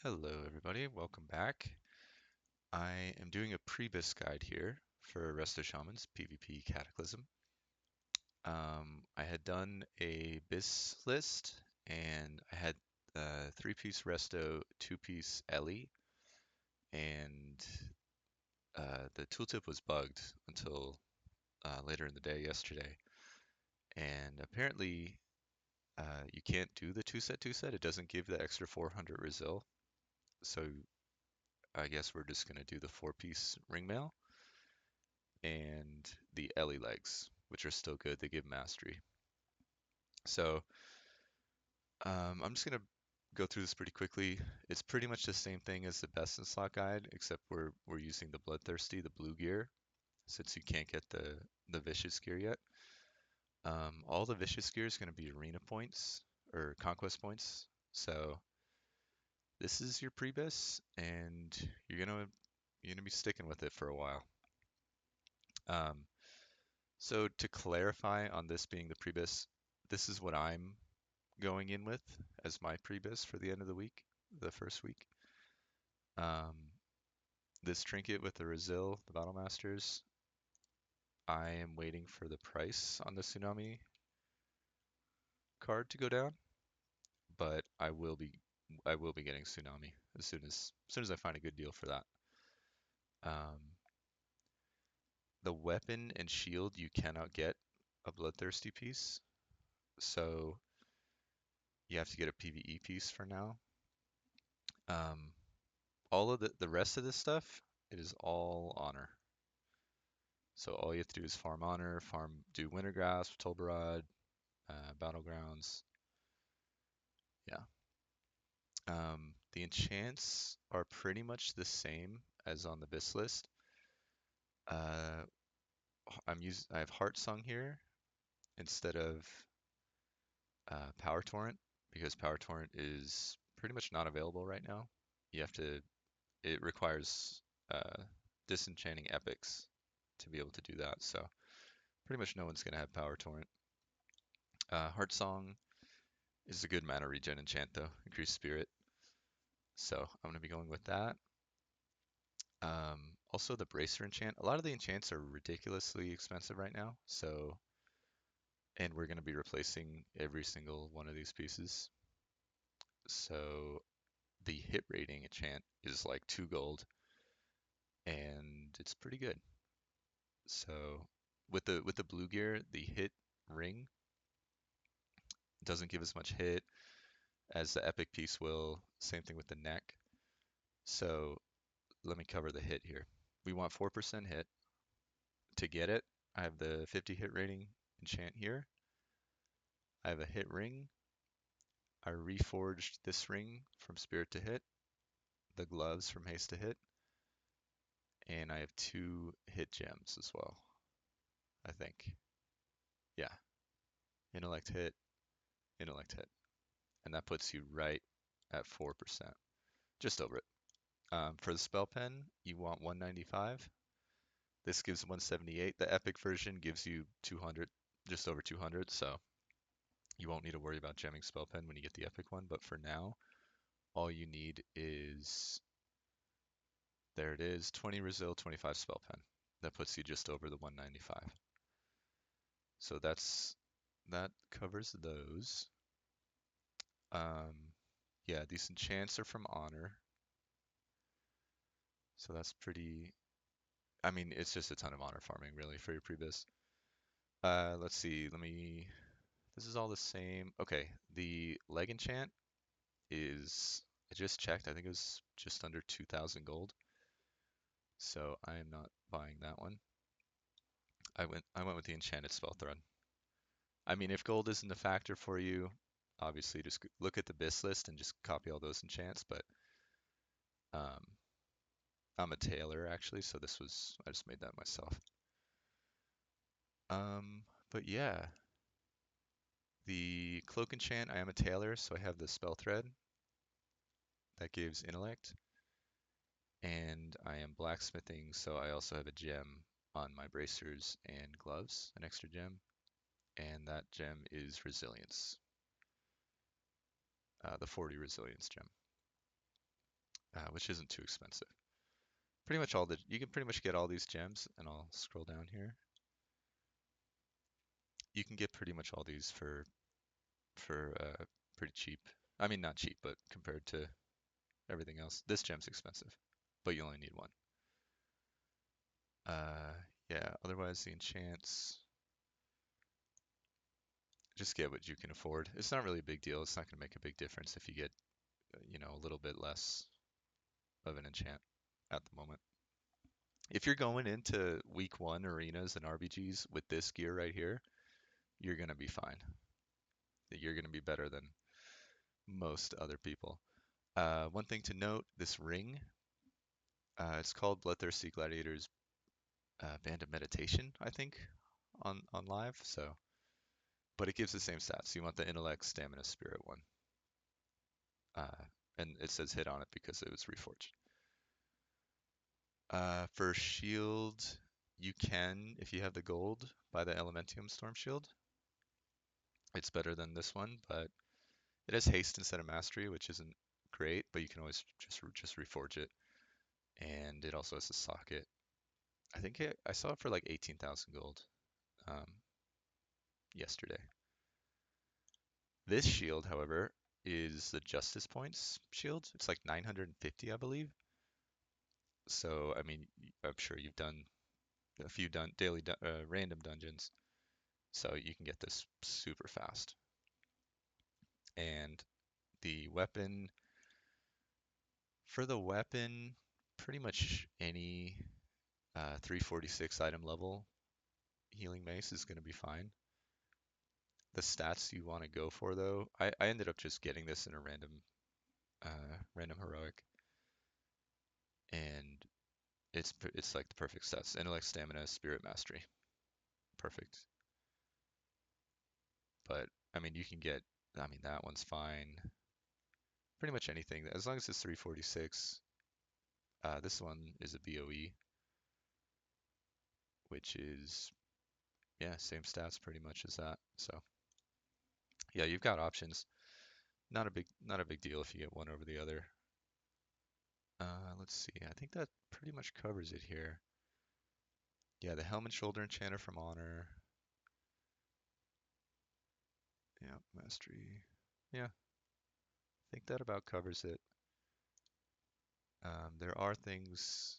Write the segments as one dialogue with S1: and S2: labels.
S1: Hello everybody, welcome back. I am doing a pre-bis guide here for Resto Shaman's PvP Cataclysm. I had done a bis list and I had 3-piece Resto, 2-piece Ellie, and the tooltip was bugged until later in the day yesterday. And apparently you can't do the 2-set. It doesn't give the extra 400 resil. So I guess we're just going to do the 4-piece ringmail and the Ellie legs, which are still good. They give mastery. So I'm just gonna go through this pretty quickly. It's pretty much the same thing as the best in slot guide, except we're using the bloodthirsty, the blue gear, since you can't get the vicious gear yet. All the vicious gear is gonna be arena points or conquest points. So this is your pre-bis, and you're gonna be sticking with it for a while. Um, so to clarify on this being the pre-bis, this is what I'm going in with as my pre-bis for the end of the week, the first week. Um, this trinket with the Resil, the Battle Masters, I am waiting for the price on the Tsunami card to go down, but I will be getting Tsunami as soon as I find a good deal for that. Um, the weapon and shield you cannot get a bloodthirsty piece, so you have to get a PvE piece for now. Um, all of the rest of this stuff, it is all honor. So all you have to do is farm honor, do winter grasp, Tolbarad, battlegrounds. Yeah. The enchants are pretty much the same as on the Bis list. Uh, I have Heart Song here instead of Power Torrent because Power Torrent is pretty much not available right now. You have to. It requires disenchanting epics to be able to do that. So pretty much no one's gonna have Power Torrent. Heart Song is a good mana regen enchant though, increased spirit. So I'm gonna be going with that. Also the bracer enchant. A lot of the enchants are ridiculously expensive right now. And we're gonna be replacing every single one of these pieces. So the hit rating enchant is like 2 gold, and it's pretty good. So with the blue gear, the hit ring doesn't give as much hit as the epic piece will. Same thing with the neck. So let me cover the hit here. We want 4% hit. To get it, I have the 50 hit rating enchant here. I have a hit ring. I reforged this ring from spirit to hit, the gloves from haste to hit, and I have 2 hit gems as well, I think. Yeah, intellect hit, intellect hit. And that puts you right at 4%, just over it. For the spell pen, you want 195. This gives 178. The epic version gives you 200, just over 200, so you won't need to worry about gemming spell pen when you get the epic one. But for now, all you need is, there it is, 20 Resil, 25 spell pen. That puts you just over the 195. So that covers those. Yeah, these enchants are from honor, so that's pretty. I mean, it's just a ton of honor farming really for your pre-bis. Let's see. This is all the same. Okay, the leg enchant is. I just checked. I think it was just under 2,000 gold. So I am not buying that one. I went with the enchanted spell thread. I mean, if gold isn't a factor for you, obviously just look at the bis list and just copy all those enchants. But um, I'm a tailor actually, so I just made that myself. But yeah, the cloak enchant, I am a tailor, so I have the spell thread that gives intellect, and I am blacksmithing, so I also have a gem on my bracers and gloves, an extra gem, and that gem is resilience, the 40 resilience gem. which isn't too expensive. Pretty much all the you can pretty much get all these gems, and I'll scroll down here. You can get pretty much all these for pretty cheap. I mean, not cheap, but compared to everything else, this gem's expensive, but you only need one. Uh, yeah. Otherwise, the enchants, just get what you can afford. It's not really a big deal. It's not going to make a big difference if you get, a little bit less of an enchant at the moment. If you're going into week one arenas and RBGs with this gear right here, you're going to be fine. You're going to be better than most other people. One thing to note, this ring, it's called Bloodthirsty Gladiators Band of Meditation, I think, on live. So, but it gives the same stats. You want the intellect, stamina, spirit one, uh, and it says hit on it because it was reforged. For shield, you can, if you have the gold, buy the Elementium Storm Shield. It's better than this one, but it has haste instead of mastery, which isn't great, but you can always just reforge it. And it also has a socket. I think I saw it for like 18,000 gold um, yesterday. This shield, however, is the Justice Points shield. It's like 950, I believe. So, I mean, I'm sure you've done a few daily random dungeons, so you can get this super fast. And the weapon, for the weapon, pretty much any 346 item level healing mace is going to be fine. The stats you want to go for though, I ended up just getting this in a random heroic, and it's like the perfect stats: intellect, stamina, spirit, mastery, perfect. But I mean, you can get, I mean, that one's fine. Pretty much anything as long as it's 346. This one is a BOE, which is, yeah, same stats pretty much as that. So yeah, you've got options. Not a big deal if you get one over the other. Let's see. I think that pretty much covers it here. Yeah, the helmet shoulder enchanter from Honor. Yeah, mastery. Yeah, I think that about covers it. There are things.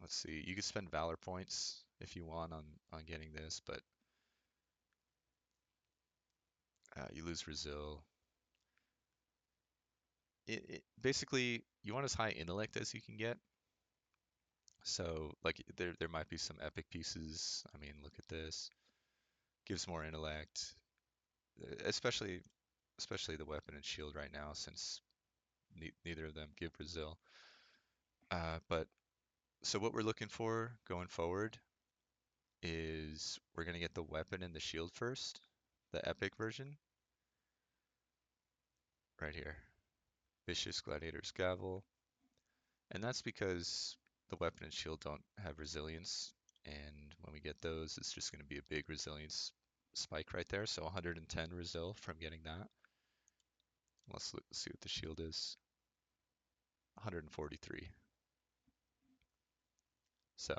S1: Let's see. You could spend valor points if you want on getting this, but you lose Resil. Basically, you want as high intellect as you can get. So like there might be some epic pieces. I mean, look at this. Gives more intellect, especially the weapon and shield right now, since neither of them give Brazil. But so what we're looking for going forward is we're gonna get the weapon and the shield first, the epic version, right here. Vicious Gladiator's Gavel. And that's because the weapon and shield don't have resilience. And when we get those, it's just going to be a big resilience spike right there. So 110 resil from getting that. Let's see what the shield is. 143. So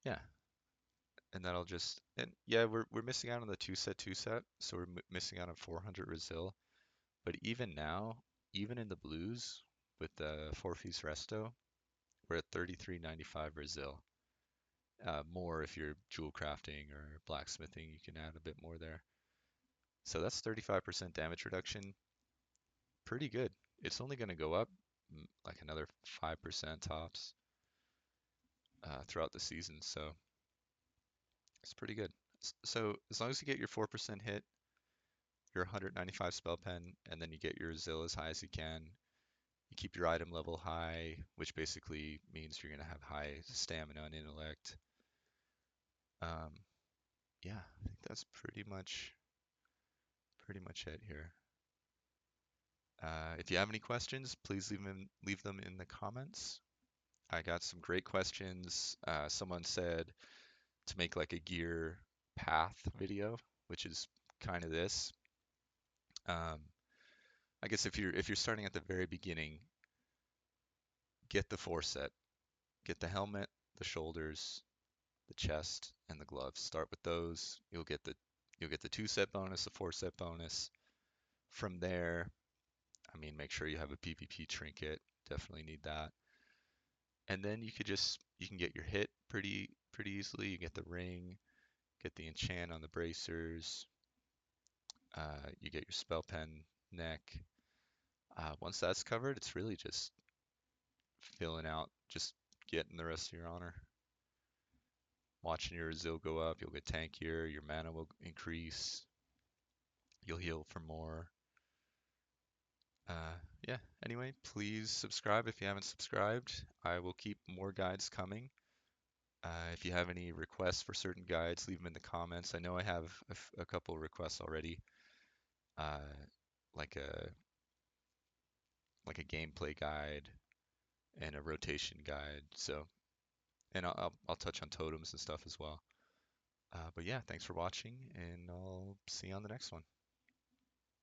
S1: yeah, and that'll just, and yeah, we're missing out on the two set, so we're missing out on 400 resil. But even now, even in the blues with the 4-piece resto, we're at 33.95 resil. More if you're jewel crafting or blacksmithing, you can add a bit more there. So that's 35% damage reduction. Pretty good. It's only going to go up like another 5% tops throughout the season. So it's pretty good. So as long as you get your 4% hit, your 195 spell pen, and then you get your Zil as high as you can, you keep your item level high, which basically means you're going to have high stamina and intellect. Um, yeah, I think that's pretty much it here. If you have any questions, please leave them in the comments. I got some great questions. Someone said to make like a gear path video, which is kind of this. Um, I guess if you're starting at the very beginning, get the four set. Get the helmet, the shoulders, the chest, and the gloves. Start with those. You'll get the two set bonus, the four set bonus. From there, I mean, make sure you have a PvP trinket. Definitely need that. And then you can get your hit pretty easily. You get the ring, get the enchant on the bracers. You get your spell pen neck. Once that's covered, it's really just filling out, just getting the rest of your honor. Watching your Zil go up, you'll get tankier, your mana will increase, you'll heal for more. Uh, yeah, anyway, please subscribe if you haven't subscribed. I will keep more guides coming. If you have any requests for certain guides, leave them in the comments. I know I have a couple requests already, uh, like a gameplay guide and a rotation guide. So, and I'll touch on totems and stuff as well. But yeah, thanks for watching, and I'll see you on the next one.